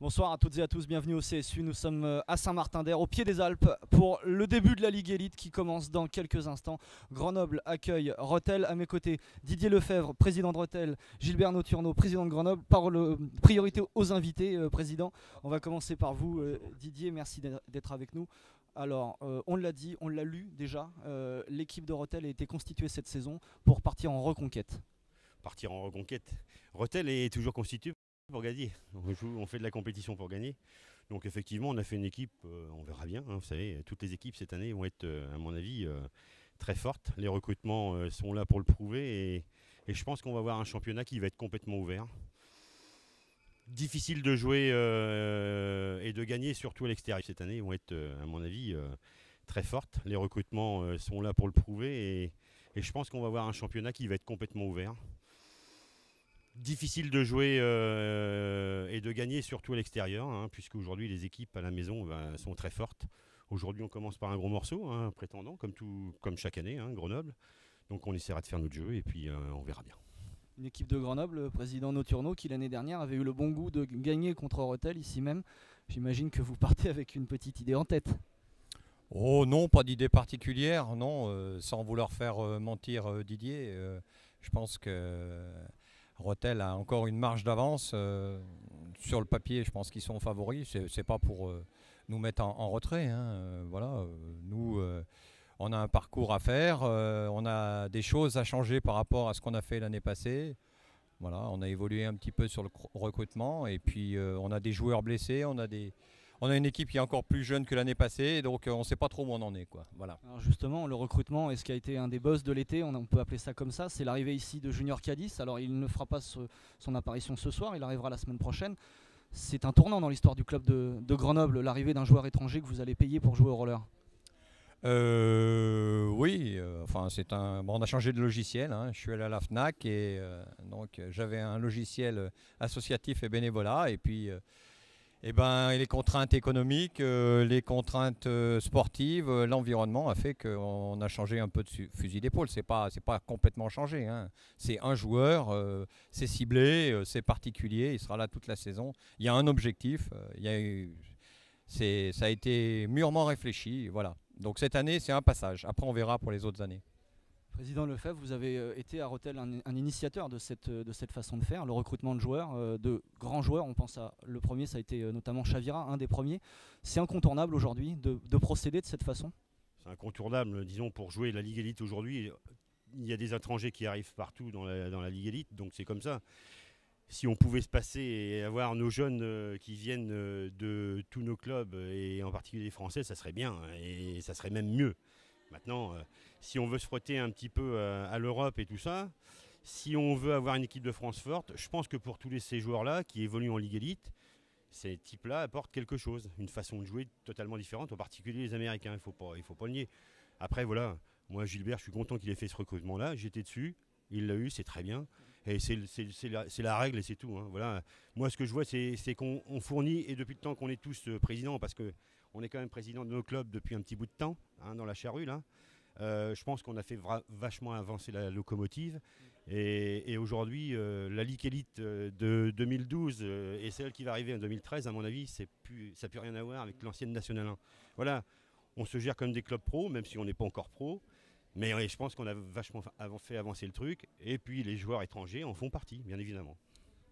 Bonsoir à toutes et à tous, bienvenue au CSU. Nous sommes à Saint-Martin-d'Air, au pied des Alpes, pour le début de la Ligue Élite qui commence dans quelques instants. Grenoble accueille Rethel. À mes côtés, Didier Lefebvre, président de Rethel, Gilbert Nauturno, président de Grenoble. Priorité aux invités, président. On va commencer par vous, Didier, merci d'être avec nous. Alors, on l'a dit, on l'a lu déjà, l'équipe de Rethel a été constituée cette saison pour partir en reconquête. Partir en reconquête. Rethel est toujours constitué pour gagner. On fait de la compétition pour gagner. Donc effectivement, on a fait une équipe, on verra bien. Vous savez, toutes les équipes cette année vont être, à mon avis, très fortes. Les recrutements sont là pour le prouver et je pense qu'on va avoir un championnat qui va être complètement ouvert. Difficile de jouer et de gagner, surtout à l'extérieur. Cette année vont être, à mon avis, très fortes. Les recrutements sont là pour le prouver et je pense qu'on va avoir un championnat qui va être complètement ouvert. Difficile de jouer et de gagner, surtout à l'extérieur, puisque aujourd'hui les équipes à la maison sont très fortes. Aujourd'hui on commence par un gros morceau, prétendant, comme chaque année, Grenoble. Donc on essaiera de faire notre jeu et puis on verra bien. Une équipe de Grenoble, le président Nauturno, qui l'année dernière avait eu le bon goût de gagner contre Rethel ici même. J'imagine que vous partez avec une petite idée en tête. Oh non, pas d'idée particulière, non, sans vouloir faire mentir Didier. Je pense que Rethel a encore une marge d'avance. Sur le papier, je pense qu'ils sont favoris. C'est pas pour nous mettre en retrait. Voilà, nous, on a un parcours à faire. On a des choses à changer par rapport à ce qu'on a fait l'année passée. Voilà, on a évolué un petit peu sur le recrutement. Et puis, on a des joueurs blessés. On a une équipe qui est encore plus jeune que l'année passée, donc on ne sait pas trop où on en est, quoi. Voilà. Alors justement, le recrutement est ce qui a été un des buzz de l'été, on peut appeler ça comme ça, c'est l'arrivée ici de Junior Cadiz. Alors il ne fera pas son apparition ce soir, il arrivera la semaine prochaine. C'est un tournant dans l'histoire du club de Grenoble, l'arrivée d'un joueur étranger que vous allez payer pour jouer au roller. Oui, enfin on a changé de logiciel. Je suis allé à la Fnac et donc j'avais un logiciel associatif et bénévolat et puis les contraintes économiques, les contraintes sportives, l'environnement a fait qu'on a changé un peu de fusil d'épaule. C'est pas complètement changé. C'est un joueur, c'est ciblé, c'est particulier, il sera là toute la saison. Il y a un objectif, ça a été mûrement réfléchi. Voilà. Donc cette année, c'est un passage. Après, on verra pour les autres années. Président Lefebvre, vous avez été à Rethel un initiateur de cette façon de faire, le recrutement de joueurs, de grands joueurs. On pense à le premier, ça a été notamment Chavira, un des premiers. C'est incontournable aujourd'hui de procéder de cette façon. C'est incontournable, disons, pour jouer la Ligue Élite aujourd'hui. Il y a des étrangers qui arrivent partout dans la Ligue Élite, donc c'est comme ça. Si on pouvait se passer et avoir nos jeunes qui viennent de tous nos clubs, et en particulier les Français, ça serait bien, et ça serait même mieux. Maintenant, si on veut se frotter un petit peu à l'Europe et tout ça, si on veut avoir une équipe de France forte, je pense que pour tous ces joueurs-là qui évoluent en Ligue Élite, ces types-là apportent quelque chose, une façon de jouer totalement différente, en particulier les Américains, il faut pas le nier. Après, voilà, moi Gilbert, je suis content qu'il ait fait ce recrutement-là, j'étais dessus, il l'a eu, c'est très bien. Et c'est la règle et c'est tout. Voilà. Moi, ce que je vois, c'est qu'on fournit, et depuis le temps qu'on est tous présidents, parce qu'on est quand même président de nos clubs depuis un petit bout de temps, dans la charrue, là. Je pense qu'on a fait vachement avancer la locomotive. Et aujourd'hui, la Ligue Élite de 2012 et celle qui va arriver en 2013, à mon avis, ça n'a plus rien à voir avec l'ancienne National 1. Voilà, on se gère comme des clubs pros, même si on n'est pas encore pro. Mais je pense qu'on a vachement fait avancer le truc. Et puis les joueurs étrangers en font partie, bien évidemment.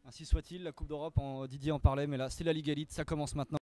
Ainsi soit-il, la Coupe d'Europe, Didier en parlait, mais là c'est la Ligue Élite, ça commence maintenant.